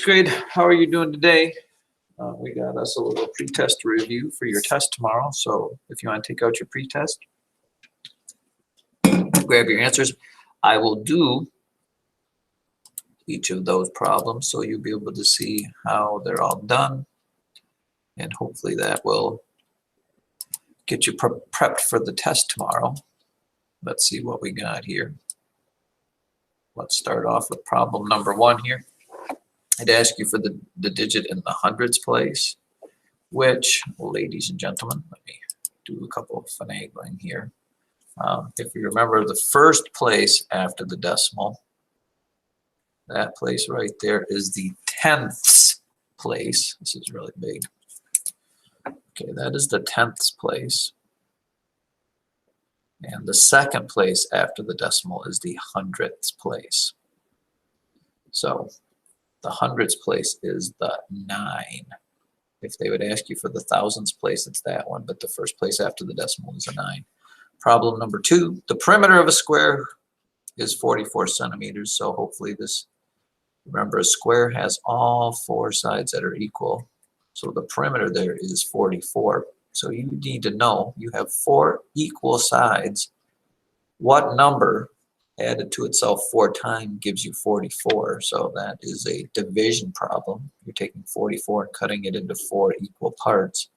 Sixth grade, how are you doing today? We got us a little pretest review for your test tomorrow. So if you want to take out your pretest, grab your answers. I will do each of those problems so you'll be able to see how they're all done. And hopefully that will get you prepped for the test tomorrow. Let's see what we got here. Let's start off with problem number 1 here. I'd ask you for the digit in the hundreds place, which, ladies and gentlemen, let me do a couple of finagling here. If you remember, the first place after the decimal, that place right there is the tenths place. This is really big. Okay, that is the tenths place. And the second place after the decimal is the hundredths place. So the hundredths place is the 9. If they would ask you for the thousands place, it's that one, but the first place after the decimal is a 9. Problem number 2, the perimeter of a square is 44 centimeters. So hopefully this, remember, a square has all 4 sides that are equal. So the perimeter there is 44. So you need to know you have 4 equal sides. What number added to itself 4 times gives you 44. So that is a division problem. You're taking 44 and cutting it into 4 equal parts,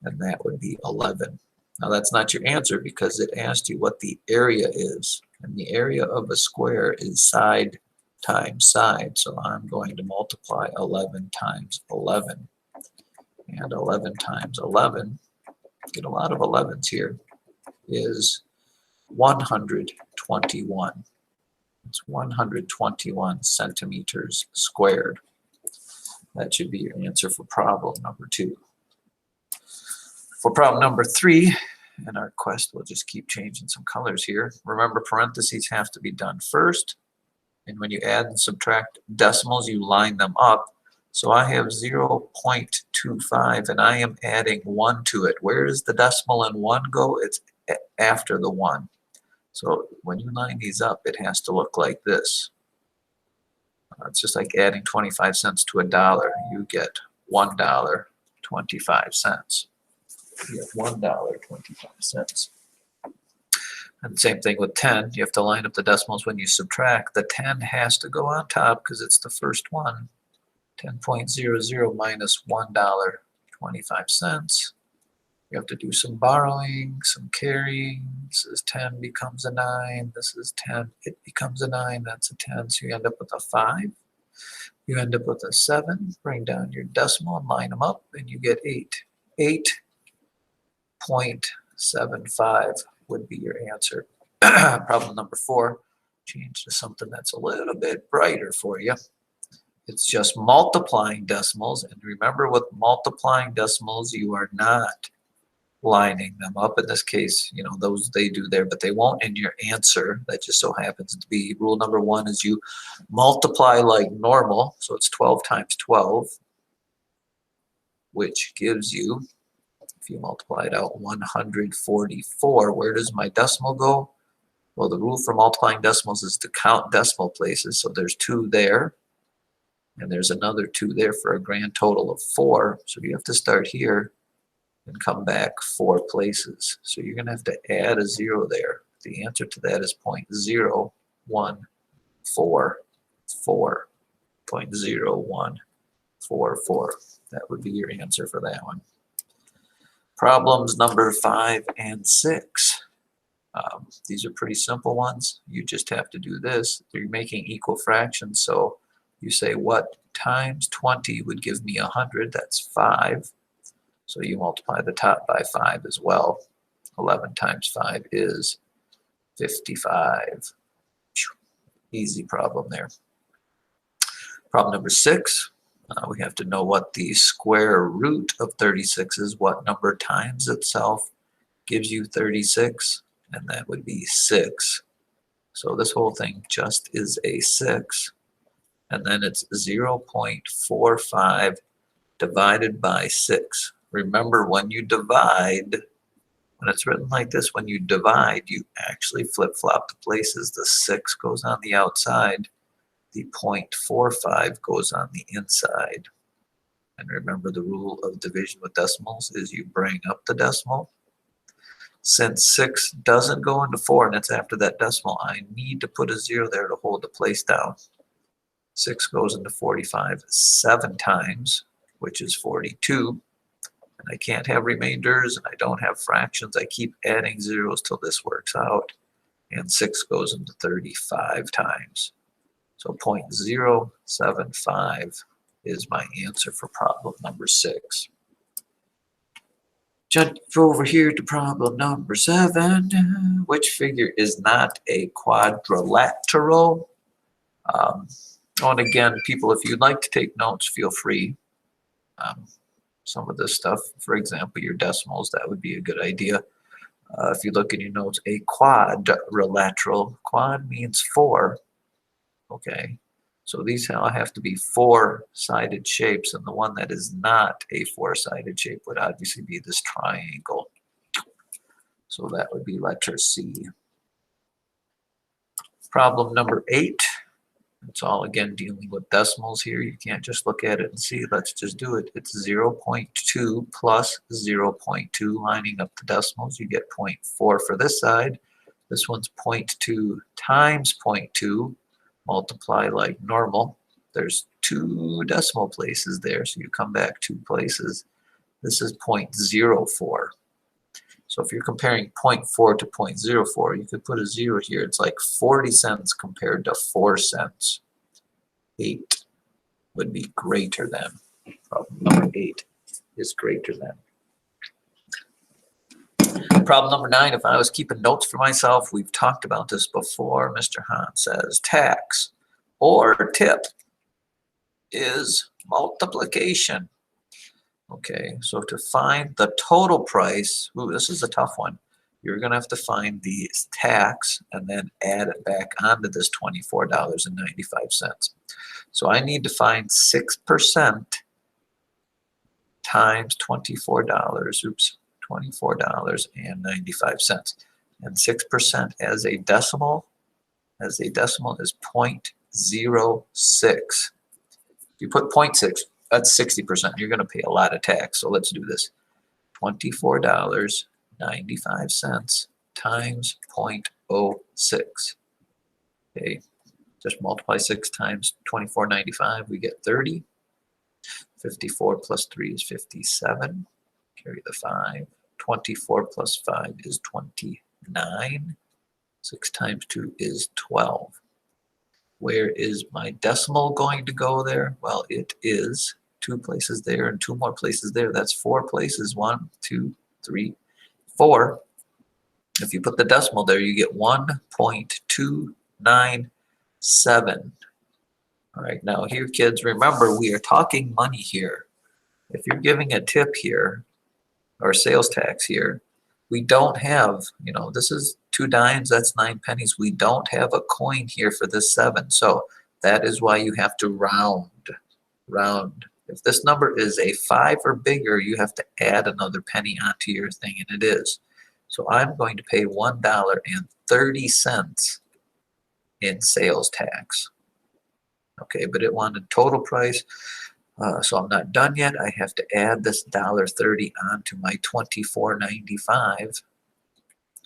and that would be 11. Now that's not your answer because it asked you what the area is, and the area of a square is side times side. So I'm going to multiply 11 times 11, and 11 times 11, get a lot of 11s here, is 121. It's 121 centimeters squared. That should be your answer for problem number 2. For problem number 3, and our quest will just keep changing some colors here. Remember, parentheses have to be done first. And when you add and subtract decimals, you line them up. So I have 0.25, and I am adding 1 to it. Where does the decimal and 1 go? It's after the 1. So when you line these up, it has to look like this. It's just like adding 25 cents to $1. You get $1.25. You get $1.25. And same thing with 10. You have to line up the decimals when you subtract. The 10 has to go on top because it's the first one. 10.00 minus $1.25. You have to do some borrowing, some carrying. This is 10 becomes a 9. This is 10. It becomes a 9. That's a 10. So you end up with a 5. You end up with a 7. Bring down your decimal and line them up, and you get 8. 8.75 would be your answer. Problem number 4. Change to something that's a little bit brighter for you. It's just multiplying decimals. And remember, with multiplying decimals, you are not lining them up. In this case, you know, those they do there, but they won't in your answer. That just so happens to be rule number 1 is you multiply like normal. So it's 12 times 12, which gives you, if you multiply it out, 144. Where does my decimal go? Well, the rule for multiplying decimals is to count decimal places. So there's 2 there, and there's another 2 there for a grand total of 4. So you have to start here and come back 4 places. So you're going to have to add a 0 there. The answer to that is 0.0144. 0.0144. That would be your answer for that one. Problems number 5 and 6. These are pretty simple ones. You just have to do this. You're making equal fractions, so you say what times 20 would give me 100? That's 5. So you multiply the top by 5 as well. 11 times 5 is 55. Easy problem there. Problem number 6. We have to know what the square root of 36 is. What number times itself gives you 36? And that would be 6. So this whole thing just is a 6. And then it's 0.45 divided by 6. Remember, when you divide, when it's written like this, when you divide, you actually flip-flop the places. The 6 goes on the outside. the 0.45 goes on the inside. And remember, the rule of division with decimals is you bring up the decimal. Since 6 doesn't go into 4 and it's after that decimal, I need to put a 0 there to hold the place down. 6 goes into 45 7 times, which is 42. And I can't have remainders and I don't have fractions. I keep adding zeros till this works out. And 6 goes into 35 times. So 0.075 is my answer for problem number 6. Jump over here to problem number 7. Which figure is not a quadrilateral? And again, people, if you'd like to take notes, feel free. Some of this stuff, for example, your decimals, that would be a good idea. If you look in your notes, a quadrilateral, quad means 4. Okay, so these all have to be 4-sided shapes, and the one that is not a 4-sided shape would obviously be this triangle. So that would be letter C. Problem number 8. It's all, again, dealing with decimals here. You can't just look at it and see. Let's just do it. It's 0.2 plus 0.2, lining up the decimals. You get 0.4 for this side. This one's 0.2 times 0.2. Multiply like normal. There's 2 decimal places there, so you come back 2 places. This is 0.04. So if you're comparing 0.4 to 0.04, you could put a 0 here. It's like 40 cents compared to 4 cents. 8 would be greater than. Problem number 8 is greater than. Problem number 9, if I was keeping notes for myself, we've talked about this before. Mr. Hahn says tax or tip is multiplication. Okay, so to find the total price, ooh, this is a tough one. You're going to have to find the tax and then add it back onto this $24.95. So I need to find 6% times $24. Oops. $24.95. And 6% as a decimal is 0.06. If you put 0.6, that's 60%. You're going to pay a lot of tax. So let's do this. $24.95 times 0.06. Okay, just multiply 6 times $24.95. We get 30. 54 plus 3 is 57. Carry the 5. 24 plus 5 is 29. 6 times 2 is 12. Where is my decimal going to go there? Well, it is 2 places there and 2 more places there. That's 4 places. 1, 2, 3, 4. If you put the decimal there, you get 1.297. All right, now here, kids, remember, we are talking money here. If you're giving a tip here, or sales tax here, we don't have, this is 2 dimes, that's 9 pennies. We don't have a coin here for this 7. So that is why you have to round. If this number is a 5 or bigger, you have to add another penny onto your thing, and it is. So I'm going to pay $1.30 in sales tax. Okay, but it wanted total price. So I'm not done yet. I have to add this $1.30 onto my $24.95.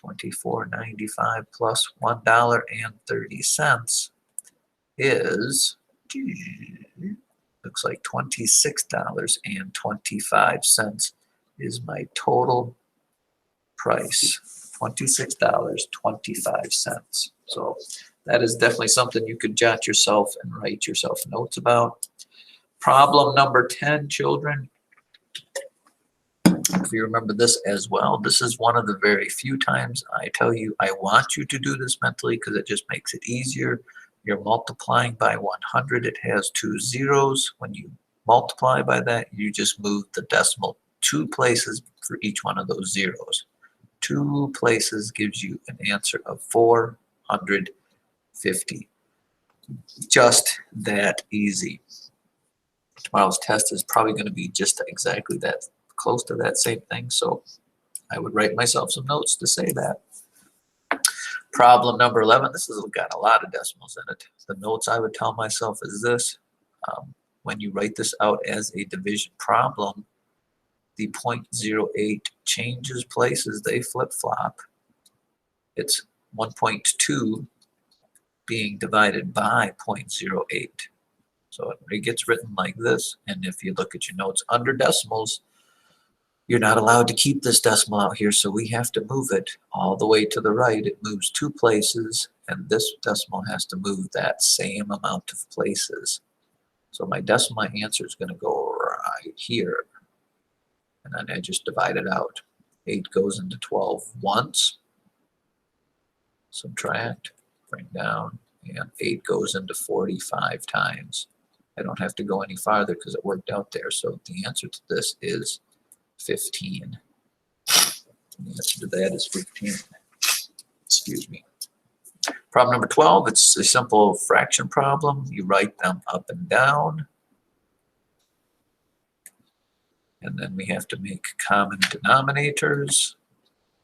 $24.95 plus $1.30 is, looks like $26.25 is my total price. $26.25. So that is definitely something you could jot yourself and write yourself notes about. Problem number 10, children. If you remember this as well, this is one of the very few times I tell you I want you to do this mentally because it just makes it easier. You're multiplying by 100. It has 2 zeros. When you multiply by that, you just move the decimal 2 places for each one of those zeros. 2 places gives you an answer of 450. Just that easy. Tomorrow's test is probably going to be just exactly that, close to that same thing. So I would write myself some notes to say that. Problem number 11, this has got a lot of decimals in it. The notes I would tell myself is this. When you write this out as a division problem, the 0.08 changes places, they flip-flop. It's 1.2 being divided by 0.08. So it gets written like this, and if you look at your notes under decimals, you're not allowed to keep this decimal out here, so we have to move it all the way to the right. It moves 2 places, and this decimal has to move that same amount of places. So my decimal answer is going to go right here. And then I just divide it out. 8 goes into 12 once. Subtract, bring down, and 8 goes into 45 times. I don't have to go any farther because it worked out there. So the answer to this is 15. The answer to that is 15. Excuse me. Problem number 12, it's a simple fraction problem. You write them up and down. And then we have to make common denominators.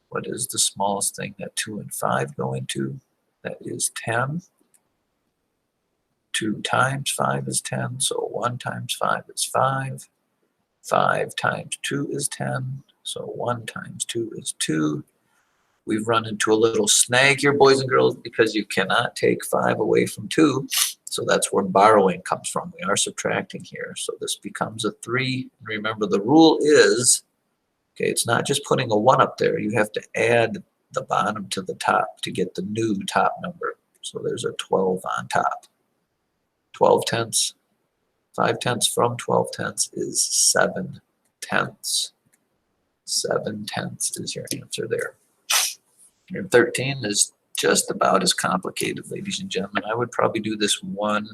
What is the smallest thing that 2 and 5 go into? That is 10. 2 times 5 is 10, so 1 times 5 is 5. 5 times 2 is 10, so 1 times 2 is 2. We've run into a little snag here, boys and girls, because you cannot take 5 away from 2. So that's where borrowing comes from. We are subtracting here. So this becomes a 3. Remember, the rule is, okay, it's not just putting a 1 up there. You have to add the bottom to the top to get the new top number. So there's a 12 on top. 12 tenths. 5 tenths from 12 tenths is 7 tenths. 7 tenths is your answer there. And 13 is just about as complicated, ladies and gentlemen. I would probably do this one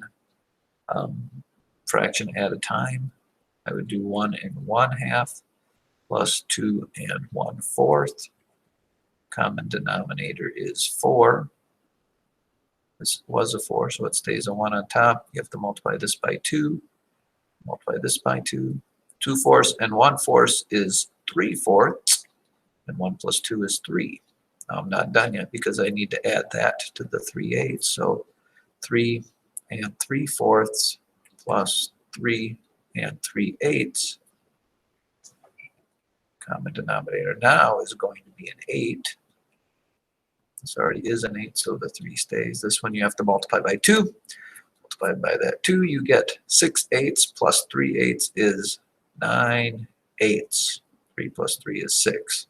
fraction at a time. I would do 1 1/2 plus 2 1/4. Common denominator is 4. This was a 4, so it stays a 1 on top. You have to multiply this by 2. Multiply this by 2. 2/4 and 1/4 is 3/4. And 1 plus 2 is 3. Now, I'm not done yet because I need to add that to the 3/8. So 3 3/4 plus 3 3/8. Common denominator now is going to be an 8. This already is an 8, so the 3 stays. This one you have to multiply by 2. Multiplied by that 2, you get 6/8 plus 3/8 is 9/8. 3 plus 3 is 6.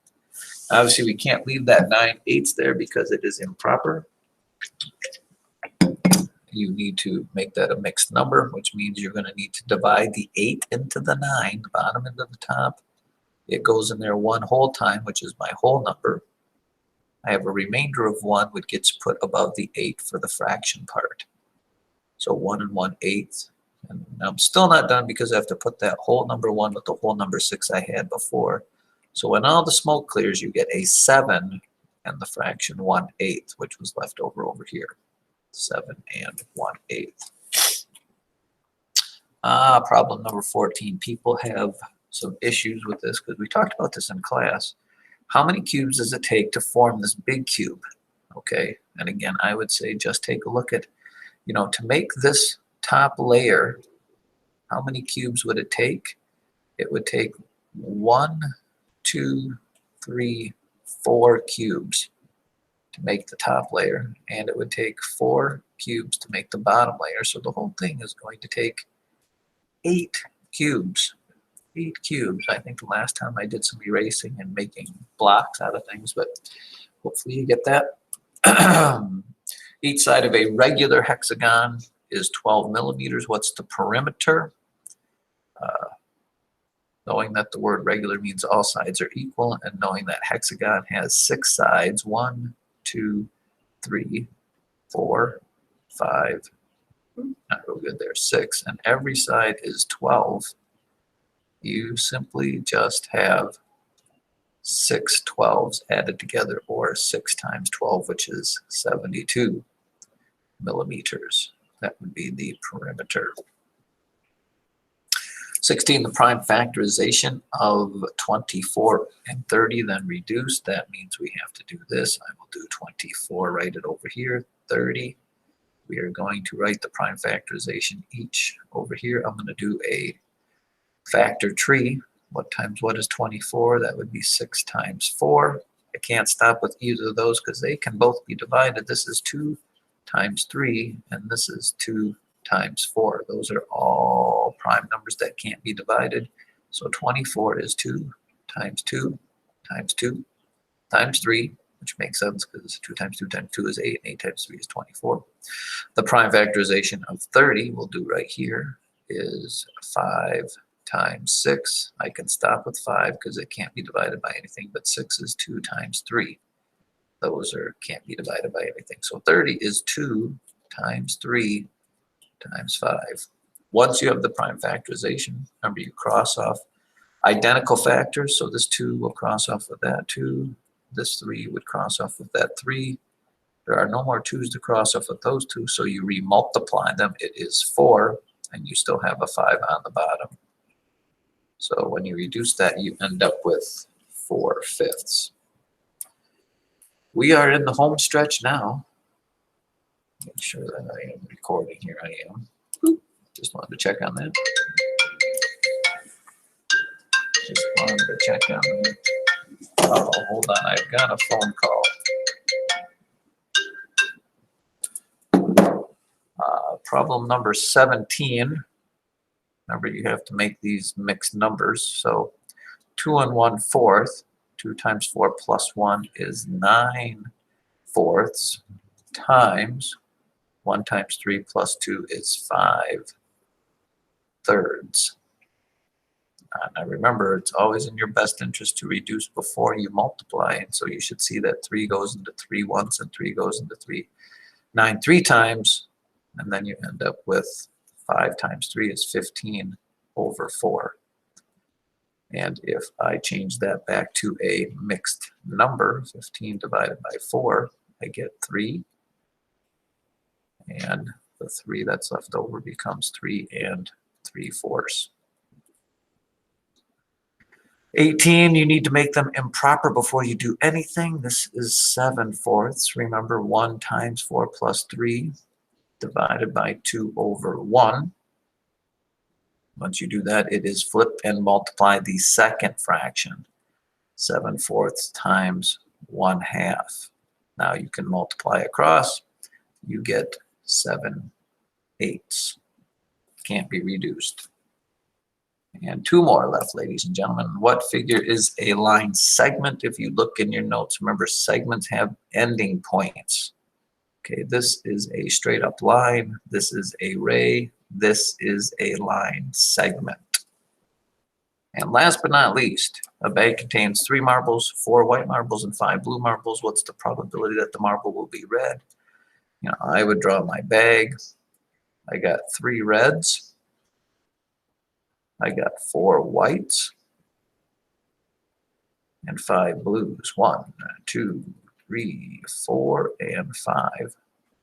Obviously, we can't leave that 9/8 there because it is improper. You need to make that a mixed number, which means you're going to need to divide the 8 into the 9, the bottom into the top. It goes in there 1 whole time, which is my whole number. I have a remainder of 1, which gets put above the 8 for the fraction part. So 1 1/8. And I'm still not done because I have to put that whole number 1 with the whole number 6 I had before. So when all the smoke clears, you get a 7 and the fraction 1/8, which was left over here. 7 1/8. Problem number 14. People have some issues with this because we talked about this in class. How many cubes does it take to form this big cube? Okay, and again, I would say just take a look at, to make this top layer, how many cubes would it take? It would take 1, 2, 3, 4 cubes to make the top layer, and it would take 4 cubes to make the bottom layer. So the whole thing is going to take 8 cubes. 8 cubes. I think the last time I did some erasing and making blocks out of things, but hopefully you get that. Each side of a regular hexagon is 12 millimeters. What's the perimeter? Knowing that the word regular means all sides are equal, and knowing that hexagon has 6 sides, 1, 2, 3, 4, 5, not real good there, 6, and every side is 12. You simply just have 6 12s added together, or 6 times 12, which is 72 millimeters. That would be the perimeter. 16, the prime factorization of 24 and 30, then reduced. That means we have to do this. I will do 24, write it over here, 30. We are going to write the prime factorization each over here. I'm going to do a factor tree. What times what is 24? That would be 6 times 4. I can't stop with either of those because they can both be divided. This is 2 times 3, and this is 2 times 4. Those are all prime numbers that can't be divided. So 24 is 2 times 2 times 2 times 3, which makes sense because 2 times 2 times 2 is 8, and 8 times 3 is 24. The prime factorization of 30, we'll do right here, is 5 times 6. I can stop with 5 because it can't be divided by anything, but 6 is 2 times 3. Those can't be divided by anything. So 30 is 2 times 3 times 5. Once you have the prime factorization, remember you cross off identical factors. So this 2 will cross off with that 2. This 3 would cross off with that 3. There are no more 2's to cross off with those 2, so you remultiply them. It is 4, and you still have a 5 on the bottom. So when you reduce that, you end up with 4/5. We are in the home stretch now. Make sure that I am recording here. I am. Just wanted to check on that. Just wanted to check on that. Oh, hold on. I've got a phone call. Problem number 17. Remember, you have to make these mixed numbers. So 2 1/4. 2 times 4 plus 1 is 9/4 times 1 times 3 plus 2 is 5/3. Now remember, it's always in your best interest to reduce before you multiply. And so you should see that 3 goes into 3 once and 3 goes into 3. 9 3 times, and then you end up with 5 times 3 is 15/4. And if I change that back to a mixed number, 15 divided by 4, I get 3. And the 3 that's left over becomes 3 3/4. 18, you need to make them improper before you do anything. This is 7/4. Remember, 1 times 4 plus 3 divided by 2/1. Once you do that, it is flip and multiply the second fraction. 7/4 times 1/2. Now you can multiply across. You get 7/8. Can't be reduced. And 2 more left, ladies and gentlemen. What figure is a line segment? If you look in your notes, remember segments have ending points. Okay, this is a straight up line. This is a ray. This is a line segment. And last but not least, a bag contains 3 marbles, 4 white marbles, and 5 blue marbles. What's the probability that the marble will be red? You know, I would draw my bag. I got 3 reds. I got 4 whites and 5 blues. 1, 2, 3, 4, and 5.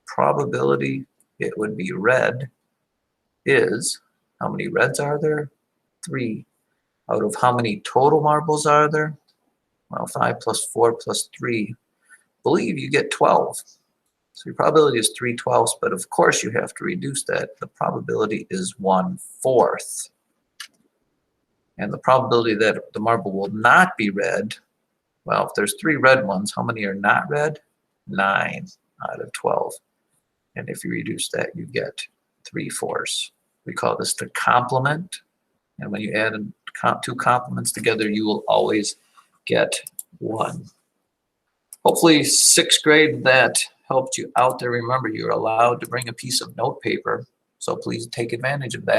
Probability it would be red is, how many reds are there? 3. Out of how many total marbles are there? Well, 5 plus 4 plus 3. Believe you get 12. So your probability is 3/12, but of course you have to reduce that. The probability is 1/4. And the probability that the marble will not be red, well, if there's 3 red ones, how many are not red? 9 out of 12. And if you reduce that, you get 3/4. We call this the complement. And when you add 2 complements together, you will always get 1. Hopefully 6th grade that helped you out there. Remember, you're allowed to bring a piece of note paper, so please take advantage of that.